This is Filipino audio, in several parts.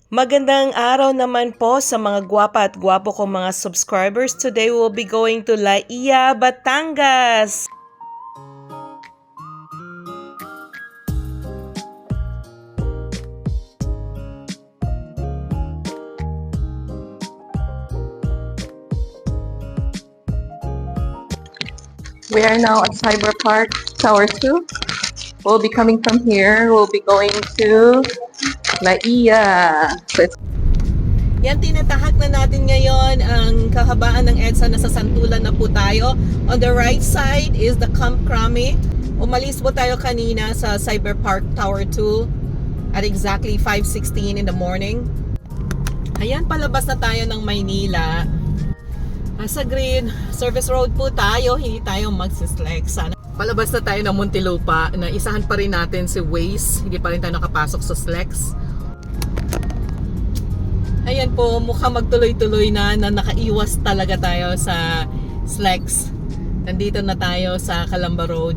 Magandang araw naman po sa mga gwapa at gwapo kong mga subscribers. Today we'll be going to Laia, Batangas. We are now at Cyber Park Tower 2. We'll be coming from here. We'll be going to Laia. So it's Yan, tinatahak na natin ngayon ang kahabaan ng EDSA. Nasa Santulan na po tayo. On the right side is the Camp Crame. Umalis po tayo kanina sa Cyber Park Tower 2 at exactly 5:16 in the morning. Ayan, palabas na tayo ng Maynila. Sa Green Service Road po tayo, hindi tayo magsislex. Palabas na tayo ng Muntinlupa na isahan pa rin natin si Waze. Hindi pa rin tayo nakapasok sa Slex. Ayan po, mukhang magtuloy-tuloy na nakaiwas talaga tayo sa Slex. Nandito na tayo sa Calamba Road.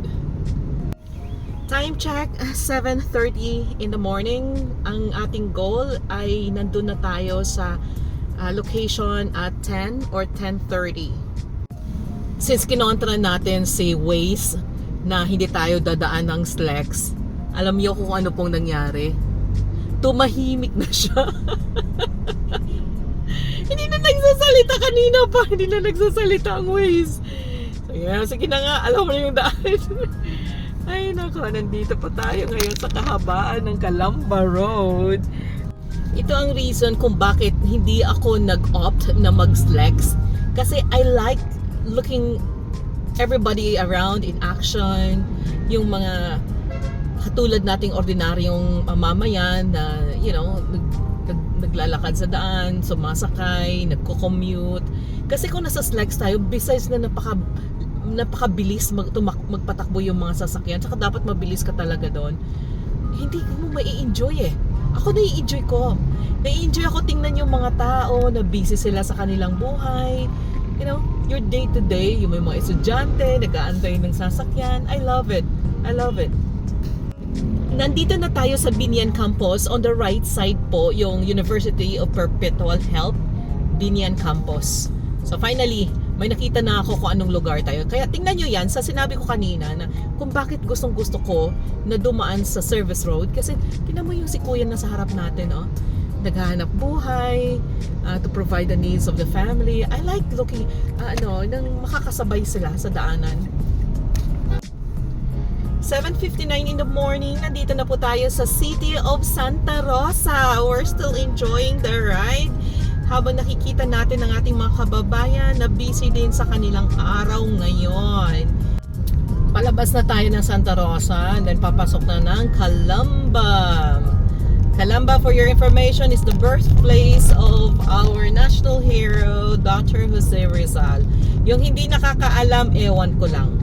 Time check, 7:30 in the morning. Ang ating goal ay nandun na tayo sa location at 10 or 10:30. Since kinontra natin si Waze na hindi tayo dadaan ng Slex, alam niyo kung ano pong nangyari? Tumahimik na siya. Hindi na nagsasalita kanina pa. Hindi na nagsasalita ang Waze. So yeah, sige na nga, alam mo na yung daan. Ay nako, nandito pa tayo ngayon sa kahabaan ng Calamba Road. Ito ang reason kung bakit hindi ako nag-opt na mag-Slex. Kasi I like looking everybody around in action. Yung mga katulad nating ordinaryong mamamayan na, you know, naglalakad sa daan, sumasakay, nagko-commute. Kasi kung nasa Slex tayo, besides na napakabilis magpatakbo yung mga sasakyan, saka dapat mabilis ka talaga doon, hindi mo mai-enjoy eh. Ako nai-enjoy ko. Nai-enjoy ako tingnan yung mga tao na busy sila sa kanilang buhay. You know, your day to day, yung may mga estudyante, nag-aantay ng sasakyan. I love it. I love it. Nandito na tayo sa Binyan Campus. On the right side po, yung University of Perpetual Health, Binyan Campus. So finally, may nakita na ako kung anong lugar tayo. Kaya tingnan nyo yan sa sinabi ko kanina na kung bakit gustong gusto ko na dumaan sa service road. Kasi tingnan mo yung si kuya na sa harap natin, oh. Naghahanap buhay to provide the needs of the family. I like looking, nang makakasabay sila sa daanan. 7:59 in the morning, nandito na po tayo sa City of Santa Rosa. We're still enjoying the ride. Habang nakikita natin ang ating mga kababayan na busy din sa kanilang araw ngayon. Palabas na tayo ng Santa Rosa and then papasok na ng Calamba. Calamba, for your information, is the birthplace of our national hero, Dr. Jose Rizal. Yung hindi nakakaalam, ewan ko lang.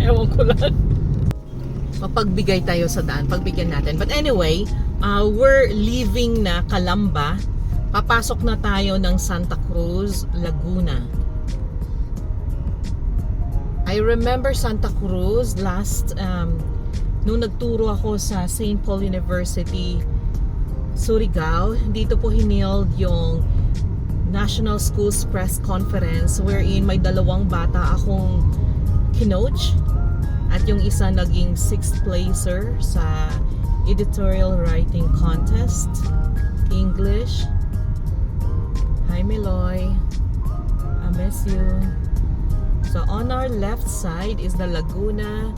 Ewan ko lang. Mapagbigay tayo sa daan, pagbigyan natin. But anyway, we're leaving na Calamba. Papasok na tayo ng Santa Cruz, Laguna. I remember Santa Cruz last, nung nagturo ako sa St. Paul University, Surigao. Dito po hineld yung National Schools Press Conference wherein may dalawang bata akong kinoach at yung isa naging 6th placer sa editorial writing contest, English. Hi Meloy, I miss you. So on our left side is the Laguna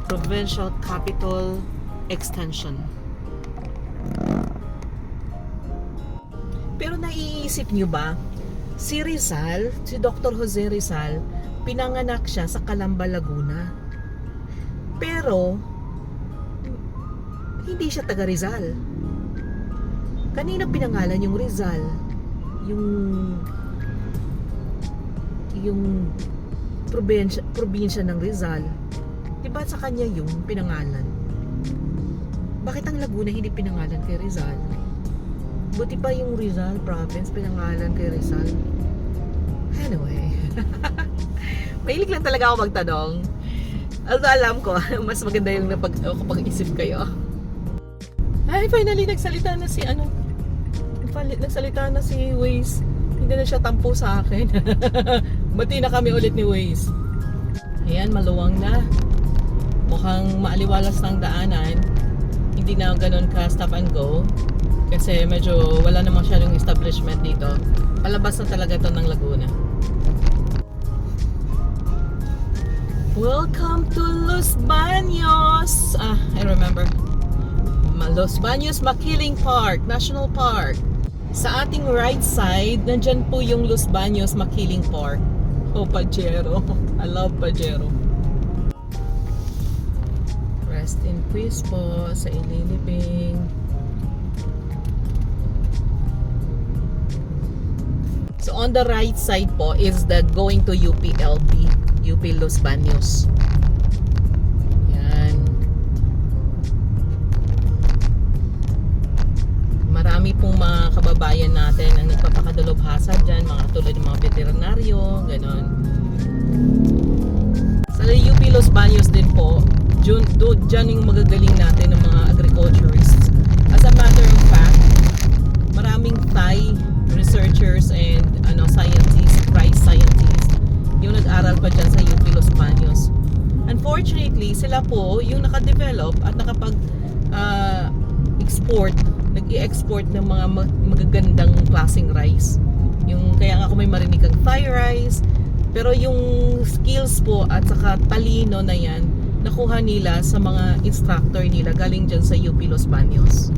Provincial Capital Extension. Pero naiisip niyo ba, si Rizal, si Dr. Jose Rizal, pinanganak siya sa Calamba, Laguna. Pero hindi siya taga Rizal. Kanina pinangalan yung Rizal? Yung probinsya ng Rizal. Diba sa kanya yung pinangalan? Bakit ang Laguna hindi pinangalan kay Rizal? Buti pa yung Rizal province pinangalan kay Rizal. Anyway. Mahilig lang talaga ako magtanong. Although alam ko, mas maganda yung kapag-isip kayo. Ay, finally nagsalita na si ano. Nagsalita na si Waze. Hindi na siya tampo sa akin. Bati na kami ulit ni Waze. Ayan, maluwang na. Mukhang maaliwalas ng daanan. Hindi na ganun ka stop and go. Kasi medyo wala namang masyadong establishment dito. Palabas na talaga ito ng Laguna. Welcome to Los Baños. I remember. Los Baños Makiling Park, National Park. Sa ating right side, nandyan po yung Los Baños Makiling Park. Oh, Pajero. I love Pajero. Rest in peace po sa ililibing. So on the right side po is the going to UPLB, UP Los Baños. Yan. Marami pong mga kababayan natin ang nagpapakadalubhasa dyan, mga tulad ng mga veterinaryo, ganon. Sa UP Los Baños din po, dyan yung magagaling natin ng mga agriculturists. As a matter of fact, maraming Thai researchers and scientists, rice scientists, yung nag-aral pa dyan sa UP Los Baños. Unfortunately, sila po yung nakadevelop at nakapag-export, nag-i-export ng mga magagandang klaseng rice. Yung, kaya nga kung may marinig kang Thai rice, pero yung skills po at saka talino na yan, nakuha nila sa mga instructor nila galing dyan sa UP Los Baños.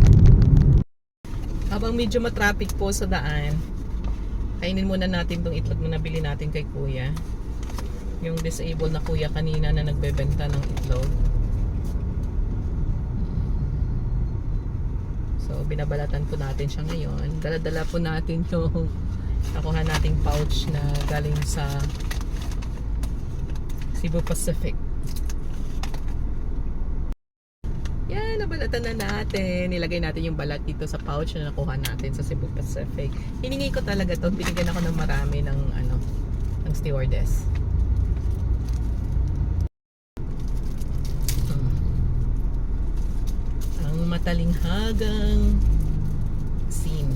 Habang medyo matraffic po sa daan, kainin muna natin tong itlog na nabili natin kay kuya. Yung disabled na kuya kanina na nagbebenta ng itlog. So, binabalatan po natin siya ngayon. Dala-dala po natin yung nakuha nating pouch na galing sa Cebu Pacific. Yan, nabalatan na natin. Nilagay natin yung balat dito sa pouch na nakuha natin sa Cebu Pacific. Hiningi ko talaga to. Binigyan ako ng marami ng stewardess. Ang matalinghagang scene.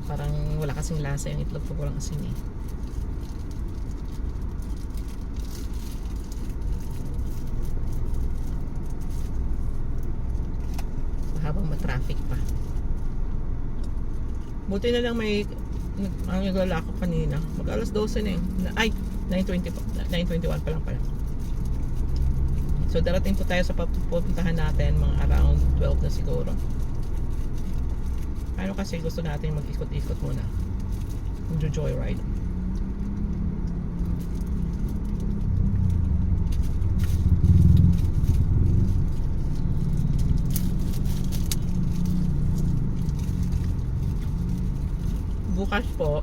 Parang wala kasing lasa yung itlog pag walang asin eh. Habang matraffic pa. Buti na lang may naglalala ako kanina. Mag alas 12 na yun. Ay, 9:20 pa. 9:21 pa lang pala. So darating po tayo sa pupuntahan natin mga around 12 na siguro. Ano kasi gusto natin mag-ikot-ikot muna. Mag-joyride. Bukas po,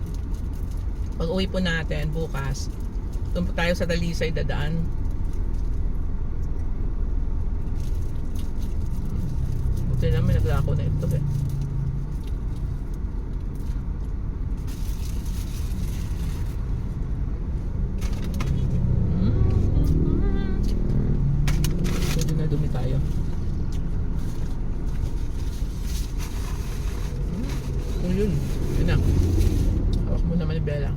pag uwi po natin, bukas, doon po tayo sa Dalisay dadaan. Buti naman naglako na ito eh. Pwede na dumi tayo. Yun. Yun na. Hawak mo naman yung bela.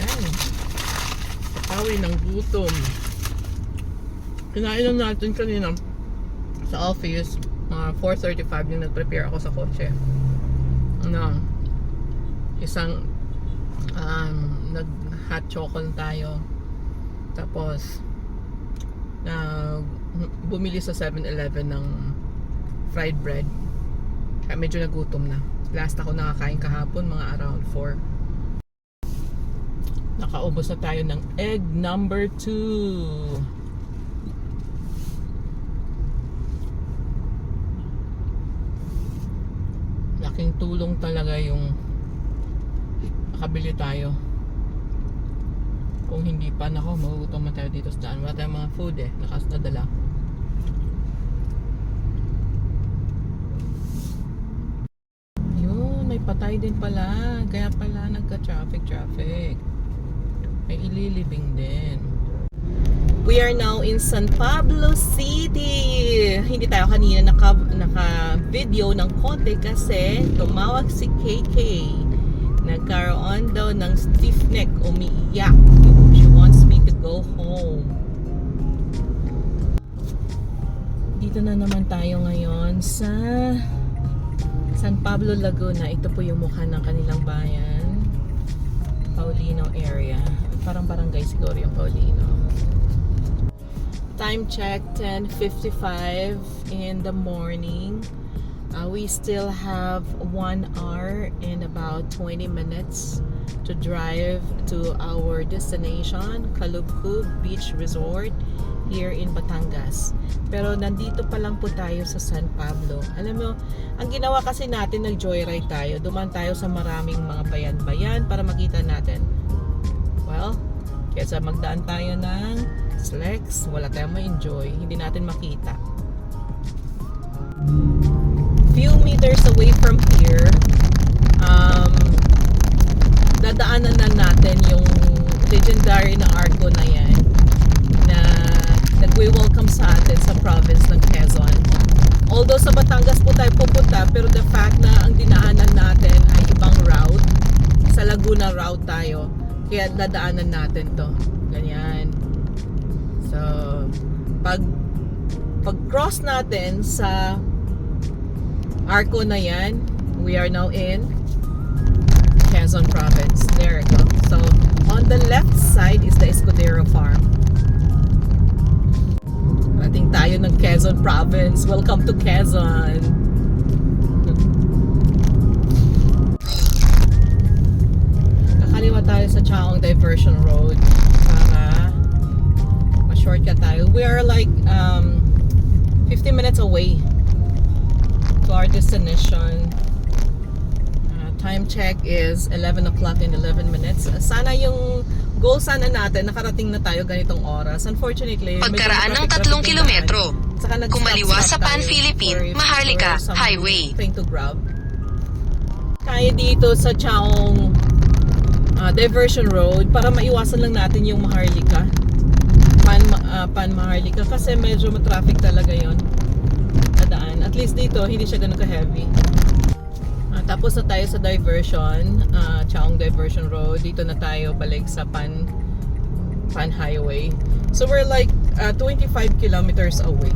Yan. Pakawi ng gutom. Kinain lang natin kanina sa office. Mga 4:35 yung nag-prepare ako sa kotse. Isang nag-hot chocolate tayo. Tapos bumili sa 7-Eleven ng fried bread. Kaya medyo nagutom na. Last ako nakakain kahapon mga around 4. Nakaubos na tayo ng egg number 2. Laking tulong talaga yung nakabili tayo. Kung hindi pa, nako, magugutom na tayo dito sa daan. Wala tayong mga food eh, lakas na dala. Yun, may patay din pala. Kaya pala nagka-traffic. May ililibing din. We are now in San Pablo City. Hindi tayo kanina naka-video ng konti kasi tumawag si KK. Nagkaroon daw ng stiff neck, umiiyak. She wants me to go home. Dito na naman tayo ngayon sa San Pablo, Laguna. Ito po yung mukha ng kanilang bayan. Paulino area. Parang barangay siguro yung Paulino. Time check, 10:55 in the morning. We still have 1 hour and about 20 minutes to drive to our destination, Calubcub Beach Resort here in Batangas. Pero nandito pa lang po tayo sa San Pablo. Alam mo, ang ginawa kasi natin, nag-joyride tayo. Duman tayo sa maraming mga bayan-bayan para makita natin. Well, kaysa magdaan tayo ng Slex, wala tayong ma-enjoy. Hindi natin makita. Few meters away from here, dadaanan na natin yung legendary na arco na yan na nagwe-welcome sa atin sa province ng Quezon. Although sa Batangas po tayo pupunta, pero the fact na ang dinaanan natin ay ibang route, sa Laguna route tayo, kaya dadaanan natin to. Ganyan. So, pag cross natin sa arco na yan, we are now in Quezon province. There we go. So, on the left side is the Escudero Farm. Rating tayo ng Quezon province. Welcome to Quezon. Kakaliwa tayo sa Chaong Diversion Road para ma-shortcut tayo. We are like 15 minutes away to our destination. Time check is 11 o'clock and 11 minutes. Sana yung goal sana natin, nakarating na tayo ganitong oras. Unfortunately, pagkaraan ng 3 kilometro, kumaliwa sa Pan-Philippine, Maharlika Highway. To grab. Kaya dito sa Chaong Diversion Road para maiwasan lang natin yung Maharlika. Pan-Maharlika kasi medyo matraffic talaga yon. Daan. At least dito, hindi siya ganun ka-heavy. Tapos na tayo sa diversion, Chaong Diversion Road. Dito na tayo balik sa Pan Highway. So we're like 25 kilometers away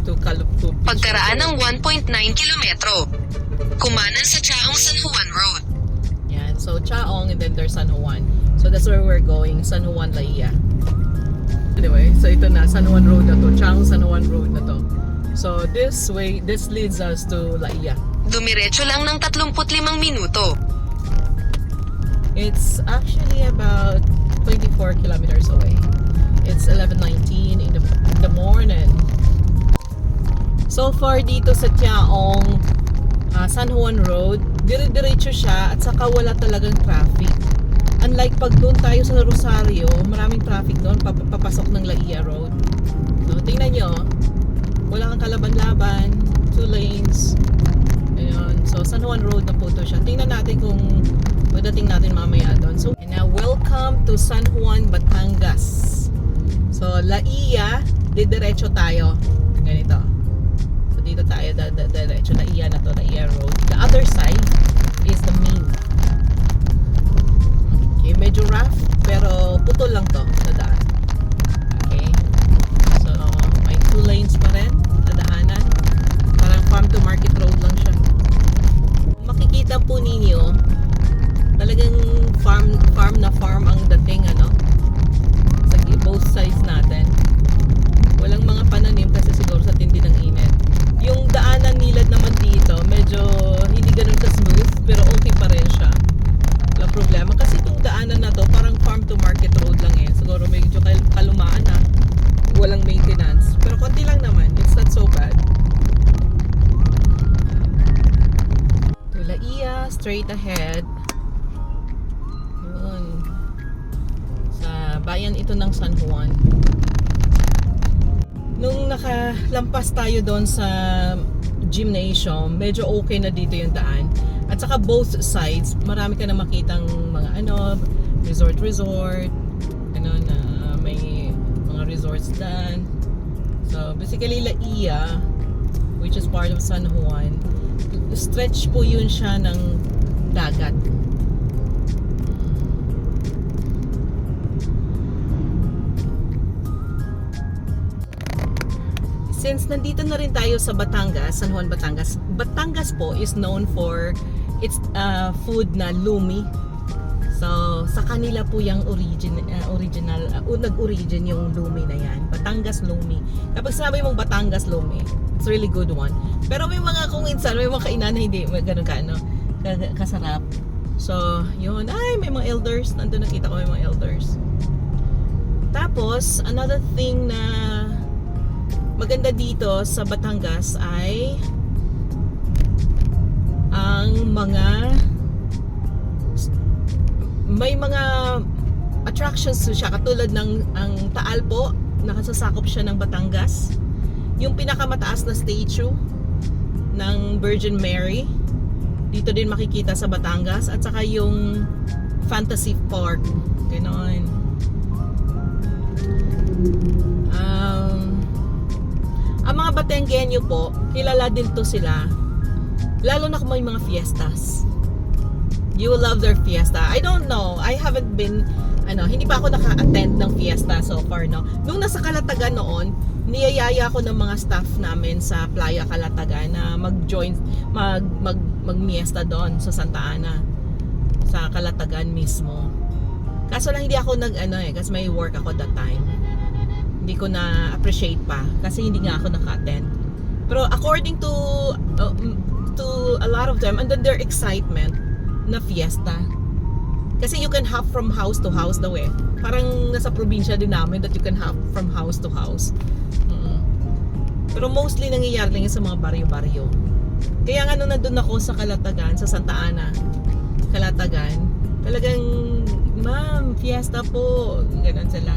to Calubcub. Pagkaraan ng 1.9 kilometro, kumanan sa Chaong San Juan Road. Yan. So Chaong and then there's San Juan. So that's where we're going, San Juan, Laia. Anyway, so ito na, San Juan Road na to. Chaong San Juan Road na to. So this way, this leads us to Laia. Dumiretso lang ng 35 minuto. It's actually about 24 kilometers away. It's 11:19 in the morning. So far dito sa Chaong San Juan Road, dire-diretso siya at saka wala talagang traffic. Unlike pag doon tayo sa Rosario, maraming traffic doon papasok ng Laia Road. So tingnan nyo, wala kang kalaban-laban, 2 lanes. Ayun. So San Juan Road na po to siya. Tingnan natin kung pagdating natin mamaya doon. So, and now welcome to San Juan, Batangas. So Laia, didiretso tayo. Ganito. So dito tayo diretso. Laia na to, Laia Road. The other side is the main. Okay, medyo rough pero putol lang to na daan. Okay. So may 2 lanes pa rin na daanan. Parang farm to market road lang siya. Makikita po ninyo talagang farm na farm ang dating ano sa both sides natin. Walang mga pananim kasi siguro sa tindi ng init. Yung daanan nilad naman dito medyo hindi ganun ka smooth pero okay pa rin siya. Walang problema kasi itong daanan na to parang farm to market road lang eh. Siguro medyo kalumaan na. Walang maintenance. Pero konti lang naman. It's not so bad. To Laia, straight ahead. Yun. Sa bayan ito ng San Juan. Nung nakalampas tayo doon sa gymnasium, medyo okay na dito yung daan. At saka both sides, marami ka na makitang mga resort, na may mga resorts dyan. So, basically, Laia, which is part of San Juan, stretch po yun siya ng dagat. Since nandito na rin tayo sa Batangas, San Juan, Batangas, Batangas po is known for its food na lumi. So, sa kanila po yung nag-origin yung lumi na yan. Batangas lumi. Kapag sinabi mong Batangas lumi, it's really good one. Pero may mga kung minsan, may mga kainan na hindi ganun kasarap. So, yun. Ay, may mga elders. Nandun nakita ko may mga elders. Tapos, another thing na maganda dito sa Batangas ay ang may mga attractions siya katulad ng ang Taal po, nakasasakop siya ng Batangas. Yung pinakamataas na statue ng Virgin Mary dito din makikita sa Batangas, at saka yung Fantasy Park, ganoon. Ang mga Batanggenyo po, kilala din to sila. Lalo na kung may mga fiestas. You will love their fiesta. I don't know. I haven't been, hindi pa ako naka-attend ng fiesta so far, no. Nung nasa Calatagan noon, niyayaya ko ng mga staff namin sa Playa Calatagan na mag-join, mag-miesta doon sa Santa Ana. Sa Calatagan mismo. Kaso lang hindi ako kasi may work ako that time. Hindi ko na appreciate pa kasi hindi nga ako naka-attend. Pero according to a lot of them, and then their excitement na fiesta. Kasi you can hop from house to house daw eh. Parang nasa probinsya din namin that you can hop from house to house. Pero mostly nangyayari lang yun sa mga baryo-baryo. Kaya nga nung nandun ako sa Calatagan, sa Santa Ana, Calatagan, talagang, ma'am, fiesta po. Ganon sila.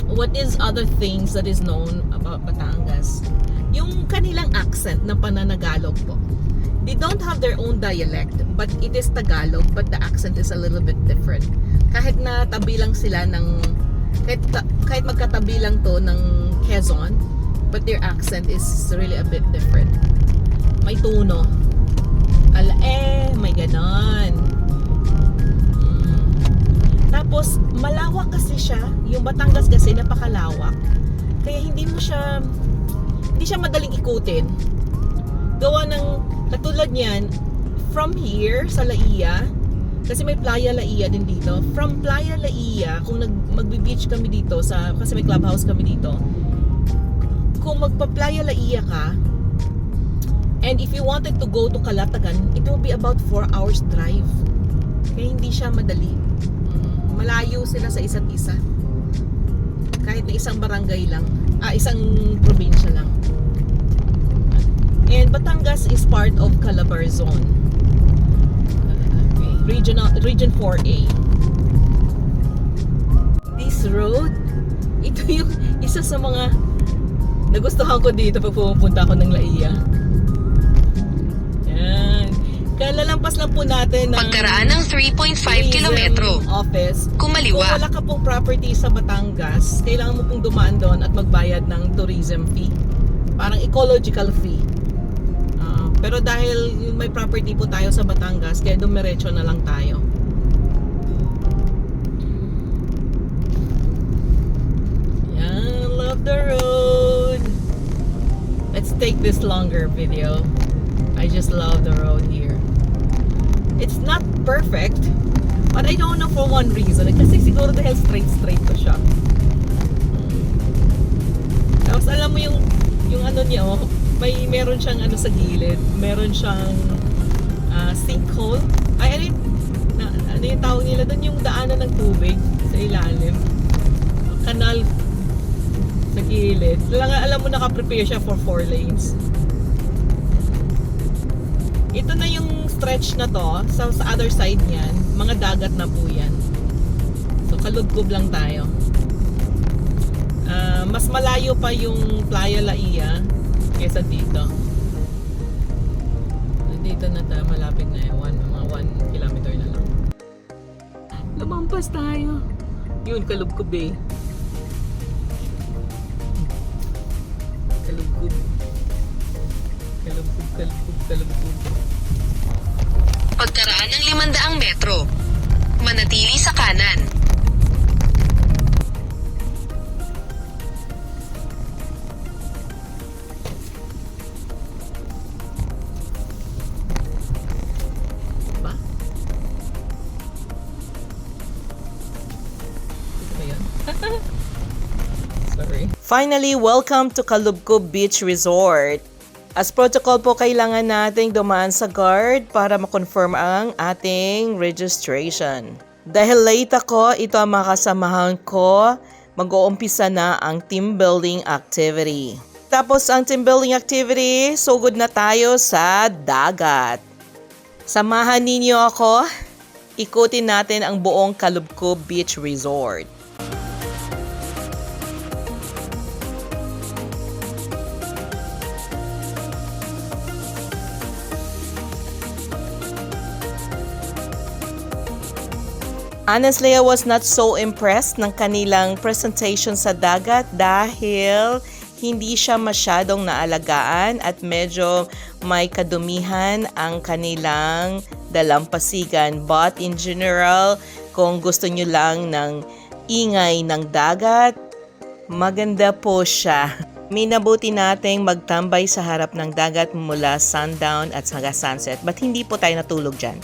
What is other things that is known about Batangas? Yung kanilang accent ng pananagalog po. They don't have their own dialect, but it is Tagalog, but the accent is a little bit different. Kahit na tabi lang sila ng, kahit magkatabi lang to ng Quezon, but their accent is really a bit different. May tono. May ganon. Tapos, malawak kasi siya. Yung Batangas kasi napakalawak. Kaya hindi siya madaling ikutin. Gawa ng, katulad niyan, from here sa Laia, kasi may Playa Laia din dito. From Playa Laia, kung magbe-beach kami dito, kasi may clubhouse kami dito, kung magpa-Playa Laia ka, and if you wanted to go to Calatagan, it will be about 4 hours drive. Kaya hindi siya madali. Malayo sila sa isa't isa. Kahit na isang barangay lang, isang probinsya lang. And Batangas is part of Calabarzon. Region 4A. This road, ito yung isa sa mga nagustuhan ko dito pag pumunta ako ng Laia. Yan. Kalalampas lang po natin ng Pagkaraan ng 3.5 kilometro. Office. Kumaliwa. Kung wala ka pong property sa Batangas, kailangan mo pong dumaan doon at magbayad ng tourism fee. Parang ecological fee. Pero dahil may property po tayo sa Batangas, kaya dumiretso na lang tayo. Yan, love the road. Let's take this longer video. I just love the road here. It's not perfect, but I don't know for one reason. Kasi siguro dahil straight to siya. Tapos alam mo yung niya, meron siyang sa gilid. Meron siyang sinkhole. Ano yung tawag nila doon? Yung daanan ng tubig sa ilalim. Kanal sa gilid. Alam mo naka-prepare siya for 4 lanes. Ito na yung stretch na to. Sa other side niyan, mga dagat na po yan. So kalugkob lang tayo. Mas malayo pa yung Playa Laia kesa dito. Dito na tayo, malapit na yan. Mga 1 kilometer na lang. Lumampas tayo. Yun, Kalubkub eh. Kalubkub. Kalubkub. Pagkaraan ng 500 metro, manatili sa kanan. Ba? Ito ba yun? Sorry. Finally, welcome to Kalubkub Beach Resort. As protocol po, kailangan nating dumaan sa guard para makonfirm ang ating registration. Dahil late ako, ito ang makasamahan ko. Mag-uumpisa na ang team building activity. Tapos ang team building activity, sugod na tayo sa dagat. Samahan ninyo ako. Ikutin natin ang buong Kalubkub Beach Resort. Honestly, I was not so impressed ng kanilang presentation sa dagat dahil hindi siya masyadong naalagaan at medyo may kadumihan ang kanilang dalampasigan. But in general, kung gusto nyo lang ng ingay ng dagat, maganda po siya. Minabuti nating magtambay sa harap ng dagat mula sundown at hanggang sunset, but hindi po tayo natulog dyan.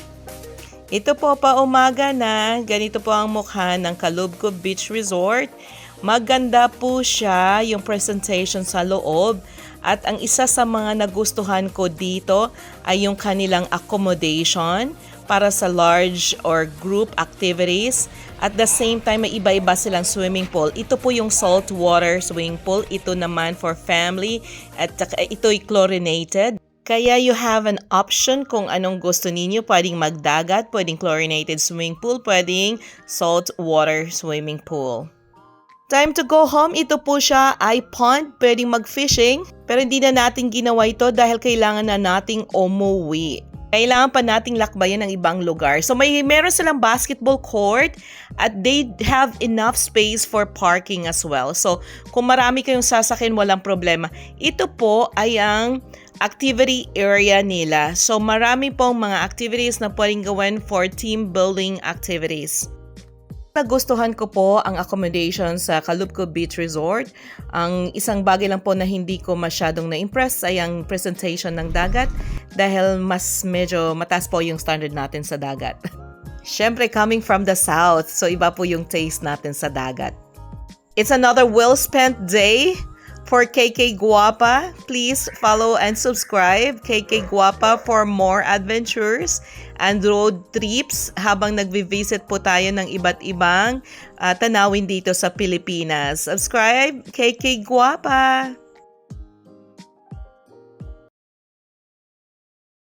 Ito po pa umaga na, ganito po ang mukha ng Kalubkub Beach Resort. Maganda po siya yung presentation sa loob at ang isa sa mga nagustuhan ko dito ay yung kanilang accommodation para sa large or group activities. At the same time, may iba-iba silang swimming pool. Ito po yung saltwater swimming pool. Ito naman for family at ito'y chlorinated. Kaya you have an option kung anong gusto ninyo. Pwedeng magdagat, pwedeng chlorinated swimming pool, pwedeng saltwater swimming pool. Time to go home. Ito po siya ay pond. Pwedeng mag-fishing. Pero hindi na natin ginawa ito dahil kailangan na nating umuwi. Kailangan pa nating lakbayan ng ibang lugar. So meron silang basketball court at they have enough space for parking as well. So kung marami kayong sasakyan, walang problema. Ito po ay ang activity area nila. So marami pong mga activities na pwedeng gawin for team building activities. Nagustuhan ko po ang accommodation sa Kalubkub Beach Resort. Ang isang bagay lang po na hindi ko masyadong na-impress ay ang presentation ng dagat dahil mas medyo mataas po yung standard natin sa dagat. Siyempre, coming from the south, so iba po yung taste natin sa dagat. It's another well-spent day for KK Guapa. Please follow and subscribe KK Guapa for more adventures and road trips habang nagvi-visit po tayo ng iba't ibang tanawin dito sa Pilipinas. Subscribe KK Guapa!